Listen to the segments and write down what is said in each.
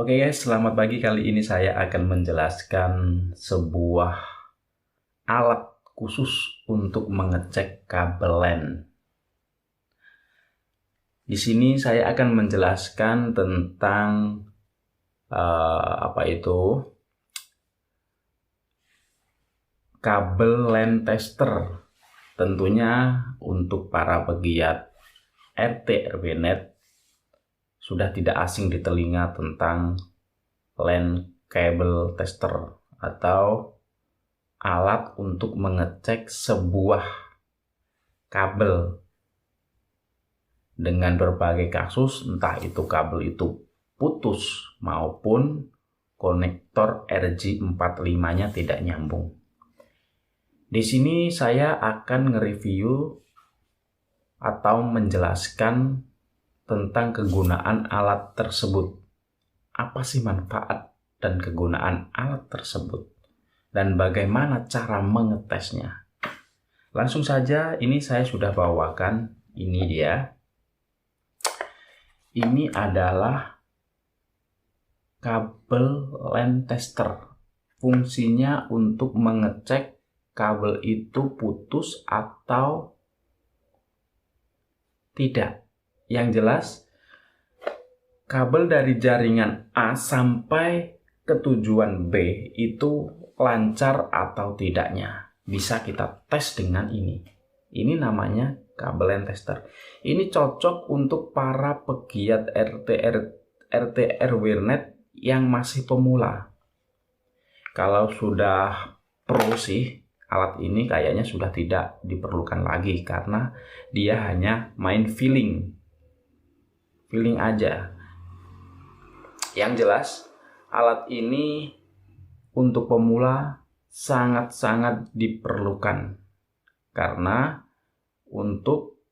Oke guys, selamat pagi. Kali ini saya akan menjelaskan sebuah alat khusus untuk mengecek kabel LAN. Di sini saya akan menjelaskan tentang kabel LAN tester. Tentunya untuk para pegiat RT RW Net sudah tidak asing di telinga tentang LAN cable tester atau alat untuk mengecek sebuah kabel dengan berbagai kasus, entah itu kabel itu putus maupun konektor RJ45-nya tidak nyambung. Di sini saya akan nge-review atau menjelaskan tentang kegunaan alat tersebut. Apa sih manfaat dan kegunaan alat tersebut? Dan bagaimana cara mengetesnya? Langsung saja, ini saya sudah bawakan. Ini dia. Ini adalah kabel LAN tester. Fungsinya untuk mengecek kabel itu putus atau tidak. Yang jelas, kabel dari jaringan A sampai ke tujuan B itu lancar atau tidaknya. Bisa kita tes dengan ini. Ini namanya kabel LAN tester. Ini cocok untuk para pegiat RT RW Net yang masih pemula. Kalau sudah pro sih, alat ini kayaknya sudah tidak diperlukan lagi karena dia hanya main feeling aja. Yang jelas, alat ini untuk pemula sangat-sangat diperlukan karena untuk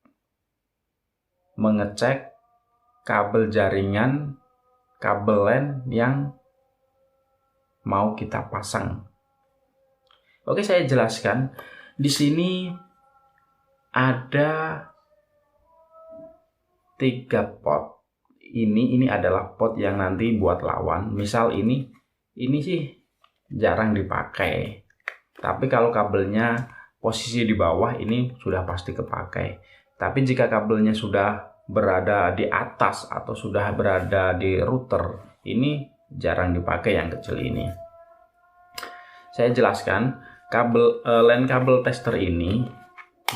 mengecek kabel jaringan, kabel LAN yang mau kita pasang. Oke, saya jelaskan. Di sini ada 3 pot. Ini adalah pot yang nanti buat lawan. Misal ini sih jarang dipakai. Tapi kalau kabelnya posisi di bawah, ini sudah pasti kepakai. Tapi jika kabelnya sudah berada di atas atau sudah berada di router, ini jarang dipakai yang kecil ini. Saya jelaskan, kabel LAN kabel tester ini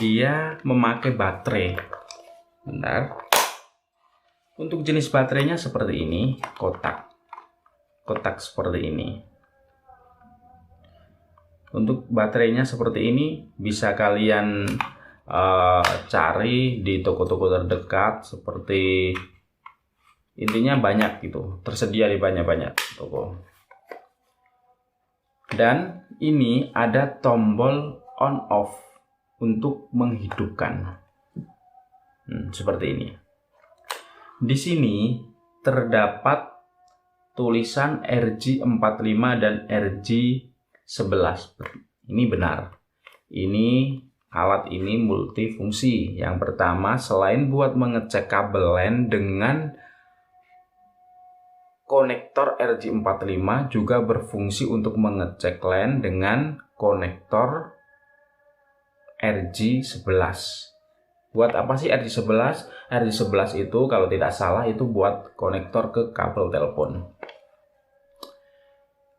dia memakai baterai. Bentar. Untuk jenis baterainya seperti ini, kotak seperti ini. Untuk baterainya seperti ini bisa kalian cari di toko-toko terdekat, seperti intinya banyak gitu, tersedia di banyak toko. Dan ini ada tombol on off untuk menghidupkan. Seperti ini. Di sini terdapat tulisan RJ45 dan RJ11. Ini benar. Ini alat ini multifungsi. Yang pertama, selain buat mengecek kabel LAN dengan konektor RJ45, juga berfungsi untuk mengecek LAN dengan konektor RJ11. Buat apa sih RJ11? RJ11 itu kalau tidak salah itu buat konektor ke kabel telepon.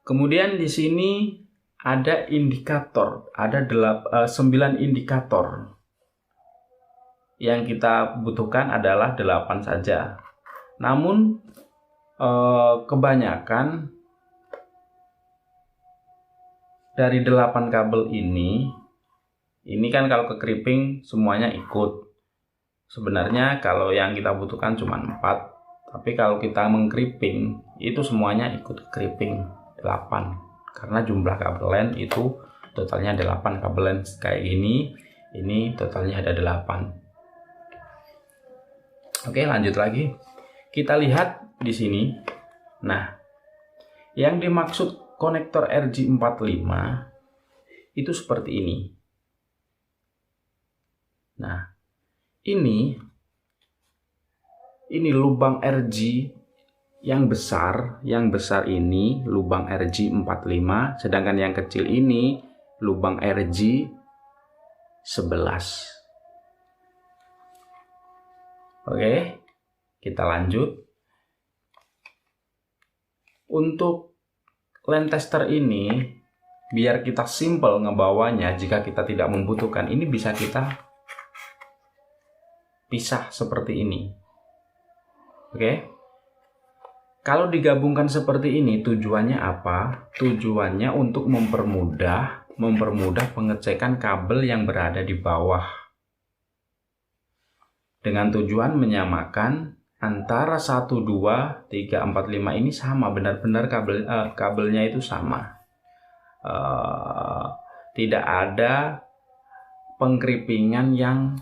Kemudian di sini ada indikator, ada 9 indikator. Yang kita butuhkan adalah 8 saja. Namun kebanyakan dari 8 kabel ini kan kalau ke creeping semuanya ikut. Sebenarnya kalau yang kita butuhkan cuma 4, tapi kalau kita mengcreeping itu semuanya ikut creeping 8. Karena jumlah kabel LAN itu totalnya 8 kabel LAN kayak ini totalnya ada 8. Oke, lanjut lagi. Kita lihat di sini. Nah, yang dimaksud konektor RJ45 itu seperti ini. Nah, ini lubang RJ yang besar ini lubang RJ45, sedangkan yang kecil ini lubang RJ11. Oke, kita lanjut. Untuk land tester ini, biar kita simple ngebawanya, jika kita tidak membutuhkan, ini bisa kita pisah seperti ini. Oke. Kalau digabungkan seperti ini, tujuannya apa? Tujuannya untuk mempermudah pengecekan kabel yang berada di bawah. Dengan tujuan menyamakan antara 1, 2, 3, 4, 5 ini sama, benar-benar kabelnya itu sama. Tidak ada pengkeripingan yang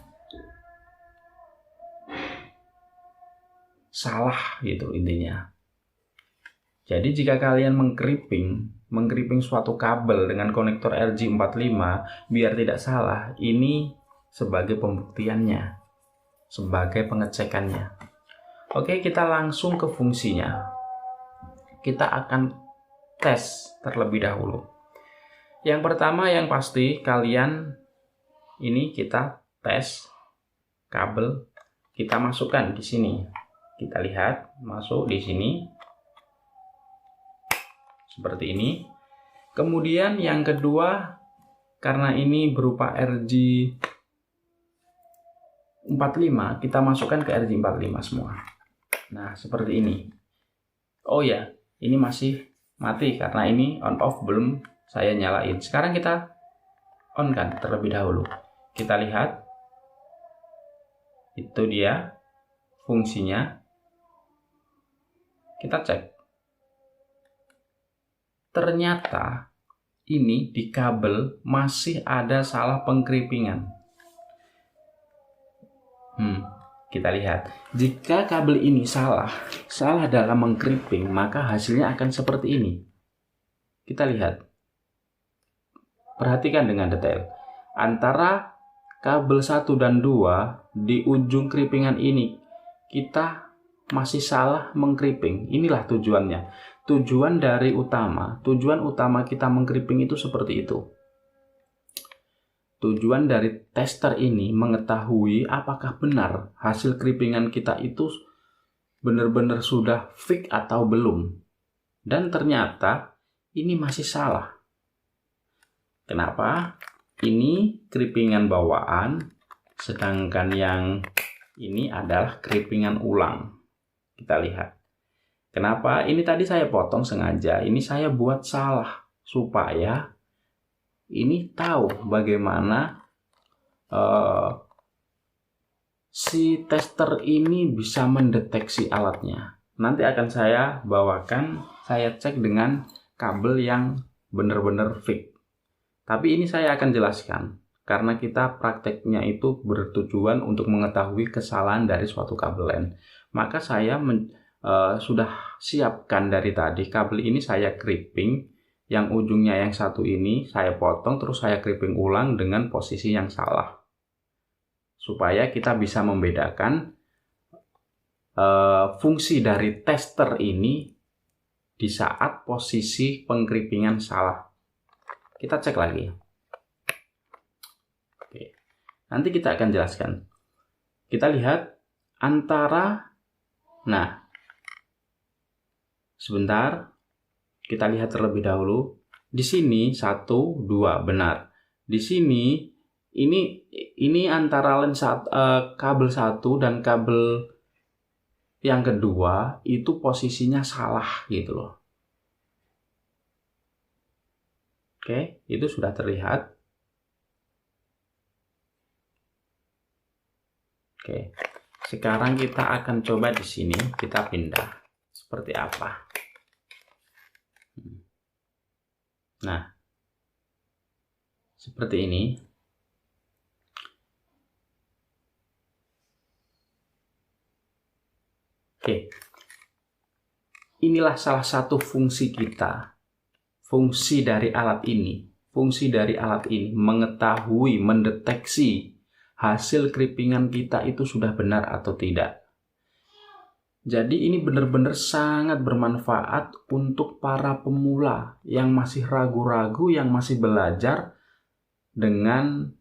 salah gitu intinya. Jadi jika kalian mengkeriping suatu kabel dengan konektor RJ45 biar tidak salah, ini sebagai pembuktiannya, sebagai pengecekannya. Oke, kita langsung ke fungsinya. Kita akan tes terlebih dahulu. Yang pertama yang pasti kalian ini kita tes kabel, kita masukkan di sini. Kita lihat masuk di sini. Seperti ini. Kemudian yang kedua, karena ini berupa RJ45, kita masukkan ke RJ45 semua. Nah, seperti ini. Oh ya, ini masih mati karena ini on off belum saya nyalain. Sekarang kita on kan terlebih dahulu. Kita lihat. Itu dia fungsinya. Kita cek. Ternyata ini di kabel masih ada salah pengkeripingan. Kita lihat. Jika kabel ini salah dalam mengkeriping, maka hasilnya akan seperti ini. Kita lihat. Perhatikan dengan detail. Antara kabel 1 dan 2 di ujung keripingan ini kita masih salah mengkeriping. Inilah tujuannya. Tujuan utama kita mengkeriping itu seperti itu. Tujuan dari tester ini mengetahui apakah benar hasil keripingan kita itu benar-benar sudah fix atau belum. Dan ternyata ini masih salah. Kenapa? Ini keripingan bawaan, sedangkan yang ini adalah keripingan ulang. Kita lihat. Kenapa? Ini tadi saya potong sengaja. Ini saya buat salah supaya ini tahu bagaimana si tester ini bisa mendeteksi alatnya. Nanti akan saya bawakan, saya cek dengan kabel yang benar-benar fix. Tapi ini saya akan jelaskan karena kita prakteknya itu bertujuan untuk mengetahui kesalahan dari suatu kabel LAN. Maka saya sudah siapkan dari tadi kabel ini saya keriping, yang ujungnya yang satu ini saya potong terus saya keriping ulang dengan posisi yang salah supaya kita bisa membedakan fungsi dari tester ini di saat posisi pengkeripingan salah. Kita cek lagi. Oke. Nanti kita akan jelaskan. Kita lihat antara, nah sebentar, kita lihat terlebih dahulu. Di sini 1, 2 benar. Di sini ini antara kabel 1 dan kabel yang kedua itu posisinya salah gitu loh. Oke, itu sudah terlihat. Oke. Sekarang kita akan coba di sini kita pindah. Seperti apa? Nah, seperti ini. Oke. Inilah salah satu fungsi kita. Fungsi dari alat ini. Fungsi dari alat ini mengetahui, mendeteksi hasil keripingan kita itu sudah benar atau tidak. Jadi ini benar-benar sangat bermanfaat untuk para pemula yang masih ragu-ragu, yang masih belajar dengan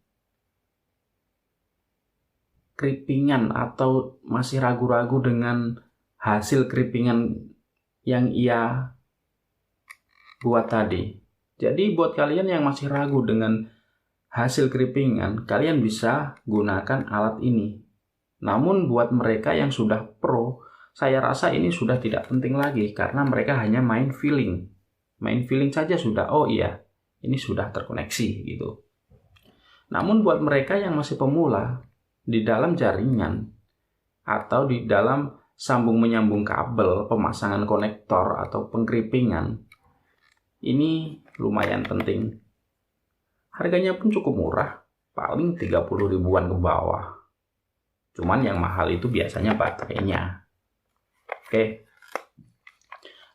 creepingan atau masih ragu-ragu dengan hasil creepingan yang ia buat tadi. Jadi buat kalian yang masih ragu dengan hasil creepingan, kalian bisa gunakan alat ini. Namun buat mereka yang sudah pro, saya rasa ini sudah tidak penting lagi karena mereka hanya main feeling. Main feeling saja sudah, oh iya, ini sudah terkoneksi gitu. Namun buat mereka yang masih pemula, di dalam jaringan atau di dalam sambung menyambung kabel, pemasangan konektor atau pengkripingan, ini lumayan penting. Harganya pun cukup murah, paling 30 ribuan ke bawah. Cuman yang mahal itu biasanya baterainya. Oke,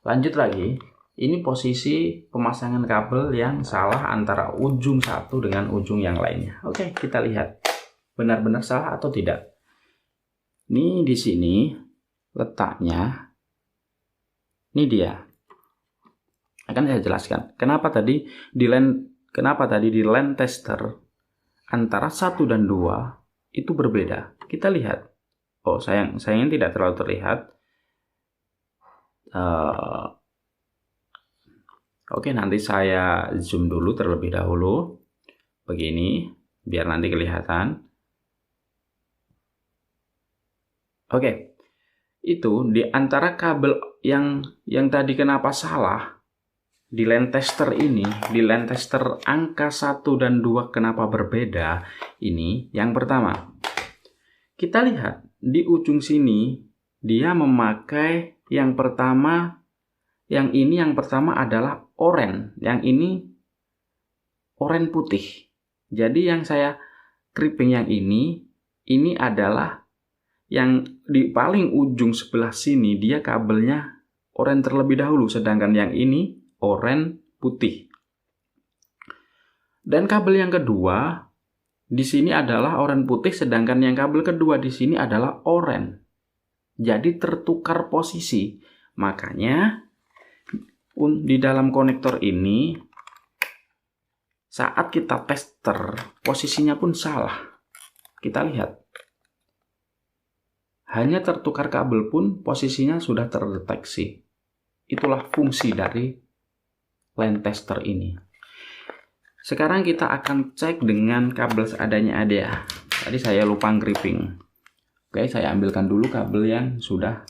lanjut lagi. Ini posisi pemasangan kabel yang salah antara ujung satu dengan ujung yang lainnya. Oke, kita lihat benar-benar salah atau tidak. Ini di sini letaknya. Ini dia. Akan saya jelaskan. Kenapa tadi di LAN tester antara 1 dan 2 itu berbeda. Kita lihat. Oh, sayang tidak terlalu terlihat. Oke, nanti saya zoom dulu terlebih dahulu. Begini, biar nanti kelihatan. Oke, itu di antara kabel yang tadi kenapa salah, di LAN tester ini, di LAN tester angka 1 dan 2 kenapa berbeda, ini yang pertama. Kita lihat, di ujung sini, dia memakai yang pertama, yang pertama adalah oranye, yang ini oranye putih. Jadi yang saya creeping yang ini adalah yang di paling ujung sebelah sini, dia kabelnya oranye terlebih dahulu, sedangkan yang ini oranye putih. Dan kabel yang kedua di sini adalah oranye putih, sedangkan yang kabel kedua di sini adalah oranye. Jadi tertukar posisi. Makanya di dalam konektor ini saat kita tester posisinya pun salah. Kita lihat. Hanya tertukar kabel pun posisinya sudah terdeteksi. Itulah fungsi dari LAN tester ini. Sekarang kita akan cek dengan kabel seadanya ada. Tadi saya lupa gripping. Oke, saya ambilkan dulu kabel yang sudah.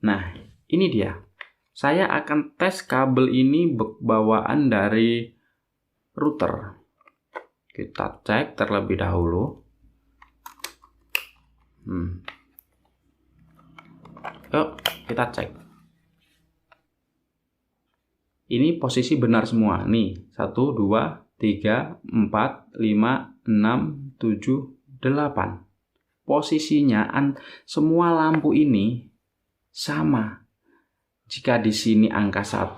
Nah, ini dia. Saya akan tes kabel ini bawaan dari router. Kita cek terlebih dahulu. Yuk, kita cek. Ini posisi benar semua. Nih, 1, 2, 3, 4, 5, 6, 7, 8. Posisinya semua lampu ini sama. Jika di sini angka 1,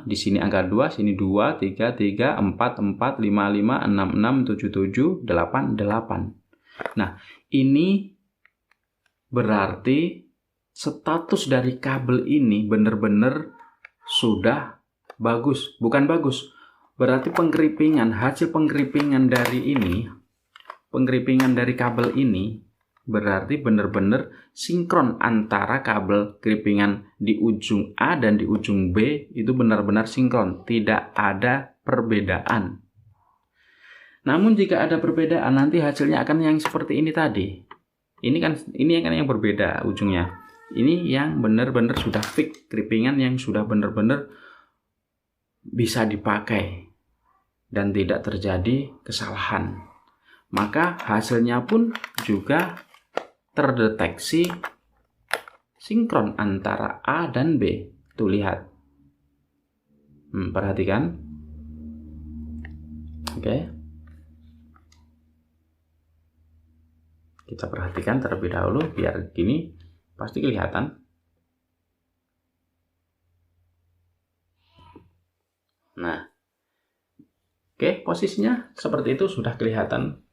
di sini angka 2, sini 2, 3, 3, 4, 4, 5, 5, 6, 6, 7, 7, 8, 8. Nah, ini berarti status dari kabel ini benar-benar sudah bagus. Bukan bagus, berarti hasil pengkripingan dari ini, pengkripingan dari kabel ini berarti benar-benar sinkron antara kabel kripingan di ujung A dan di ujung B itu benar-benar sinkron, tidak ada perbedaan. Namun jika ada perbedaan nanti hasilnya akan yang seperti ini tadi. Ini kan yang berbeda ujungnya. Ini yang benar-benar sudah fix, kripingan yang sudah benar-benar bisa dipakai dan tidak terjadi kesalahan. Maka hasilnya pun juga terdeteksi sinkron antara A dan B. Tuh lihat. Perhatikan. Oke. Kita perhatikan terlebih dahulu biar gini pasti kelihatan. Nah. Oke, posisinya seperti itu sudah kelihatan.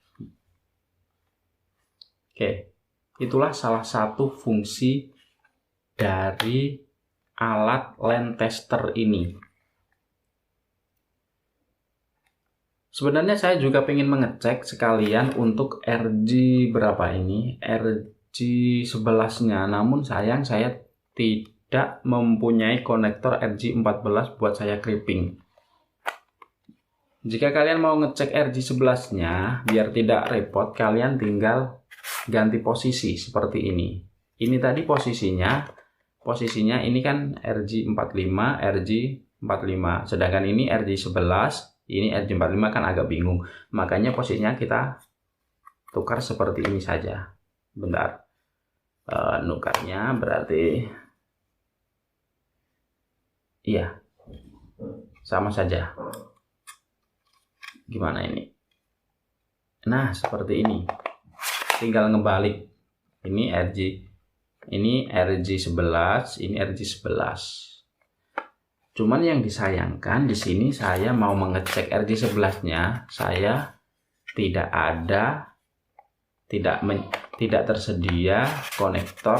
Oke. Itulah salah satu fungsi dari alat LAN tester ini. Sebenarnya saya juga ingin mengecek sekalian untuk RG berapa ini, RG 11-nya. Namun sayang saya tidak mempunyai konektor RG 14 buat saya crimping. Jika kalian mau ngecek RG 11-nya, biar tidak repot, kalian tinggal ganti posisi seperti ini. Ini tadi posisinya ini kan RG 45, RG 45. Sedangkan ini RG 11, ini RG 45 kan agak bingung. Makanya posisinya kita tukar seperti ini saja. Bentar. Nukarnya berarti iya. Sama saja. Gimana ini? Nah, seperti ini. Tinggal ngebalik. Ini RG 11, ini RG 11. Cuman yang disayangkan di sini saya mau mengecek RG 11-nya, saya tidak tersedia konektor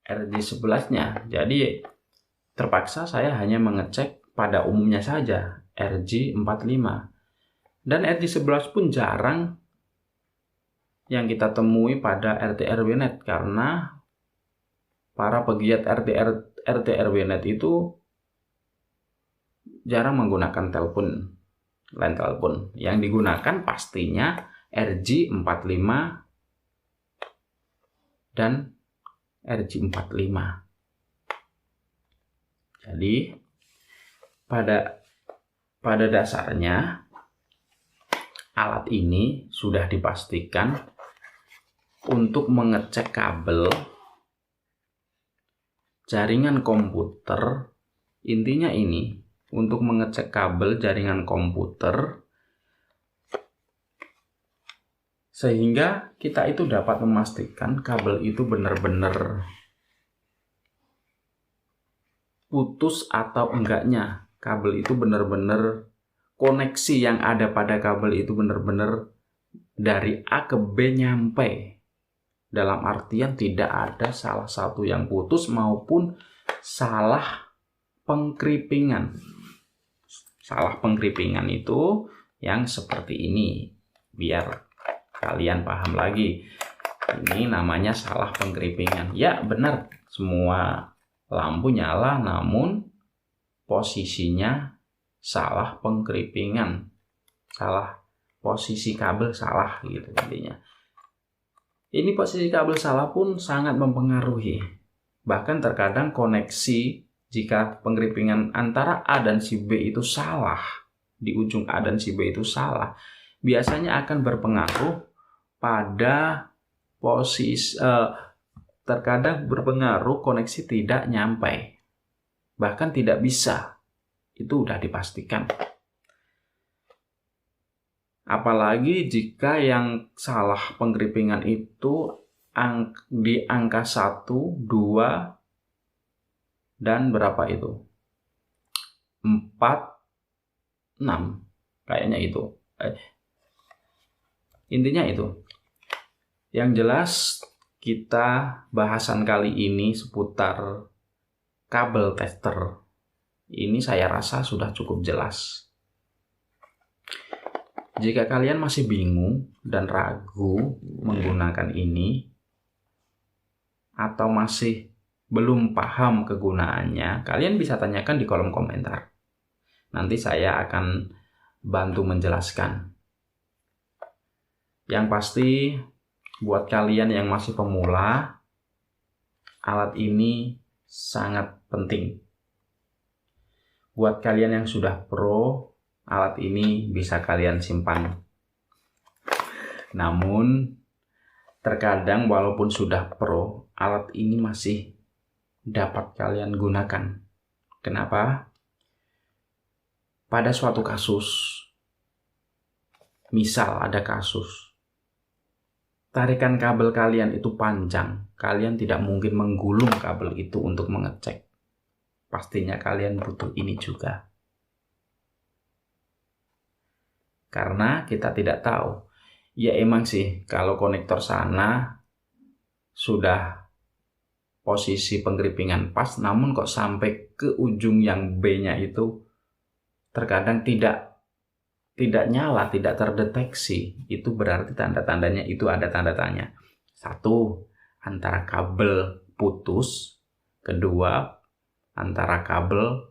RG 11-nya. Jadi terpaksa saya hanya mengecek pada umumnya saja RG 45. Dan RG 11 pun jarang yang kita temui pada RT/RW-net karena para pegiat RT/RW-net itu jarang menggunakan LAN telepon. Yang digunakan pastinya RG 45 dan RG 45. Jadi pada dasarnya alat ini sudah dipastikan untuk mengecek kabel jaringan komputer. Intinya ini untuk mengecek kabel jaringan komputer sehingga kita itu dapat memastikan kabel itu benar-benar putus atau enggaknya. Kabel itu benar-benar koneksi yang ada pada kabel itu benar-benar dari A ke B nyampe. Dalam artian tidak ada salah satu yang putus maupun salah pengkripingan. Salah pengkripingan itu yang seperti ini. Biar kalian paham lagi. Ini namanya salah pengkripingan. Ya benar, semua lampu nyala namun posisinya salah pengkripingan, salah posisi kabel salah gitu intinya. Ini posisi kabel salah pun sangat mempengaruhi. Bahkan terkadang koneksi jika pengkripingan antara A dan si B itu salah, di ujung A dan si B itu salah, biasanya akan berpengaruh pada posisi terkadang berpengaruh koneksi tidak nyampe. Bahkan tidak bisa. Itu udah dipastikan. Apalagi jika yang salah pengkripingan itu di angka 1, 2, dan berapa itu? 4, 6. Kayaknya itu. Intinya itu. Yang jelas kita bahasan kali ini seputar kabel tester. Ini saya rasa sudah cukup jelas. Jika kalian masih bingung dan ragu menggunakan ini, atau masih belum paham kegunaannya, kalian bisa tanyakan di kolom komentar. Nanti saya akan bantu menjelaskan. Yang pasti, buat kalian yang masih pemula, alat ini sangat penting. Buat kalian yang sudah pro, alat ini bisa kalian simpan. Namun, terkadang walaupun sudah pro, alat ini masih dapat kalian gunakan. Kenapa? Pada suatu kasus, misal ada kasus, tarikan kabel kalian itu panjang, kalian tidak mungkin menggulung kabel itu untuk mengecek. Pastinya kalian butuh ini juga. Karena kita tidak tahu. Ya emang sih, kalau konektor sana sudah posisi penggeripingan pas, namun kok sampai ke ujung yang B-nya itu terkadang tidak nyala, tidak terdeteksi. Itu berarti tanda-tandanya itu ada tanda tanya. Satu, antara kabel putus. Kedua, antara kabel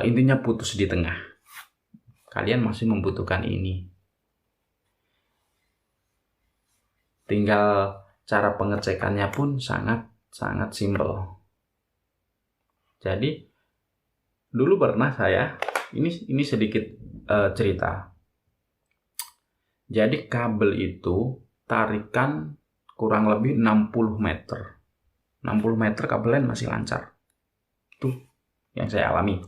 intinya putus di tengah. Kalian masih membutuhkan ini. Tinggal cara pengecekannya pun sangat simpel. Jadi dulu pernah saya, ini sedikit cerita. Jadi kabel itu tarikan kurang lebih 60 meter. 60 meter kabel lain masih lancar. Itu yang saya alami.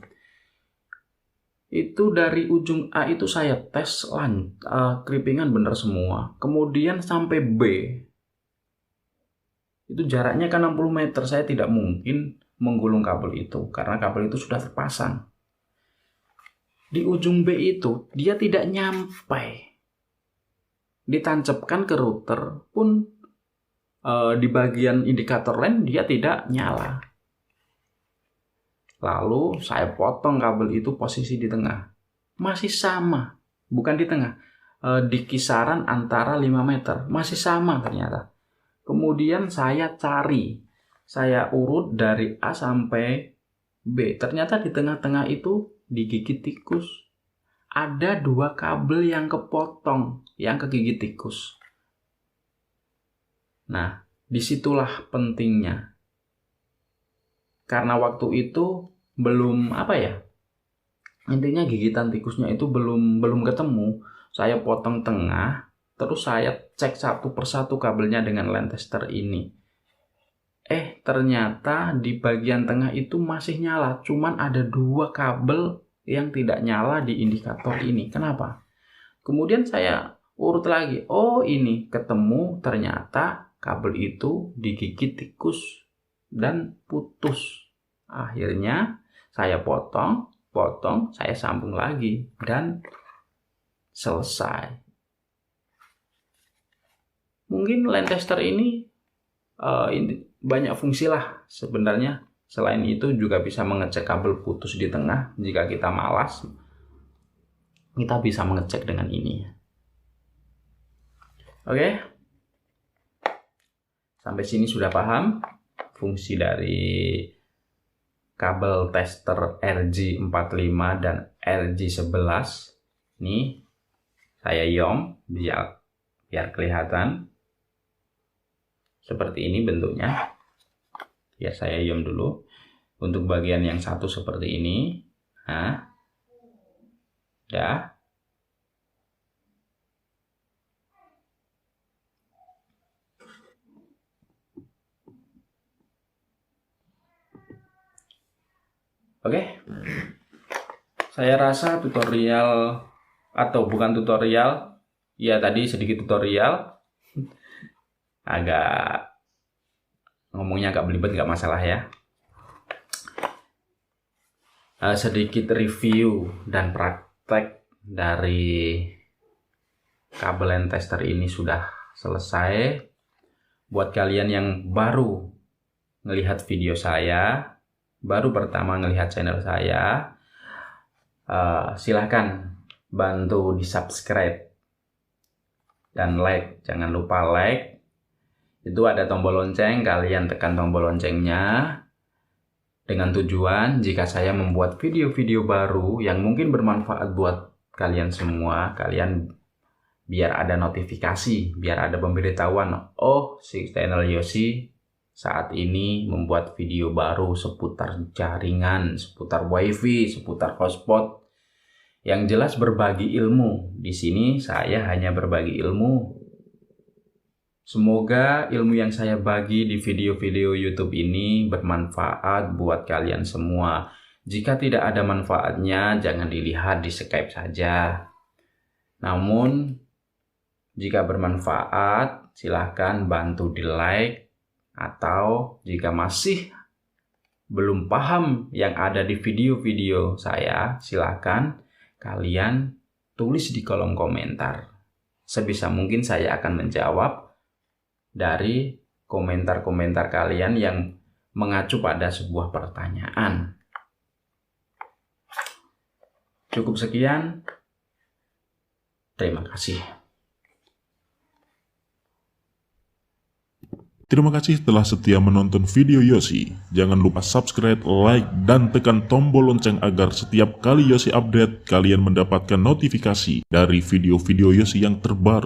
Itu dari ujung A itu saya tes keripingan bener semua. Kemudian sampai B. Itu jaraknya kan 60 meter. Saya tidak mungkin menggulung kabel itu karena kabel itu sudah terpasang. Di ujung B itu dia tidak nyampe. Ditancapkan ke router pun di bagian indikator lain dia tidak nyala. Lalu saya potong kabel itu posisi di tengah. Masih sama. Bukan di tengah. Di kisaran antara 5 meter. Masih sama ternyata. Kemudian saya cari. Saya urut dari A sampai B. Ternyata di tengah-tengah itu digigit tikus. Ada 2 kabel yang kepotong. Yang kegigit tikus. Nah, disitulah pentingnya. Karena waktu itu belum intinya gigitan tikusnya itu belum ketemu. Saya potong tengah, terus saya cek satu persatu kabelnya dengan line tester ini. Ternyata di bagian tengah itu masih nyala. Cuman ada 2 kabel yang tidak nyala di indikator ini. Kenapa? Kemudian saya urut lagi. Oh, ini ketemu, ternyata kabel itu digigit tikus dan putus. Akhirnya saya potong, saya sambung lagi dan selesai. Mungkin line tester ini banyak fungsi lah sebenarnya. Selain itu juga bisa mengecek kabel putus di tengah. Jika kita malas, kita bisa mengecek dengan ini. Oke. Sampai sini sudah paham fungsi dari kabel tester RJ45 dan RJ11. Nih, saya yom biar kelihatan. Seperti ini bentuknya. Ya, saya yom dulu. Untuk bagian yang satu seperti ini. Nah, ya. Oke, saya rasa tutorial atau bukan tutorial, ya tadi sedikit tutorial, ngomongnya agak belibet, nggak masalah ya. Sedikit review dan praktek dari kabel line tester ini sudah selesai. Buat kalian yang baru melihat video saya, baru pertama melihat channel saya, silahkan bantu di subscribe dan like. Jangan lupa like. Itu ada tombol lonceng, kalian tekan tombol loncengnya dengan tujuan jika saya membuat video-video baru yang mungkin bermanfaat buat kalian semua, kalian biar ada notifikasi, biar ada pemberitahuan, oh si channel Yosi saat ini membuat video baru seputar jaringan, seputar wifi, seputar hotspot. Yang jelas berbagi ilmu. Di sini saya hanya berbagi ilmu. Semoga ilmu yang saya bagi di video-video YouTube ini bermanfaat buat kalian semua. Jika tidak ada manfaatnya, jangan dilihat, di skip saja. Namun, jika bermanfaat, silahkan bantu di like. Atau jika masih belum paham yang ada di video-video saya, silakan kalian tulis di kolom komentar. Sebisa mungkin saya akan menjawab dari komentar-komentar kalian yang mengacu pada sebuah pertanyaan. Cukup sekian. Terima kasih. Terima kasih telah setia menonton video Yosi. Jangan lupa subscribe, like, dan tekan tombol lonceng agar setiap kali Yosi update, kalian mendapatkan notifikasi dari video-video Yosi yang terbaru.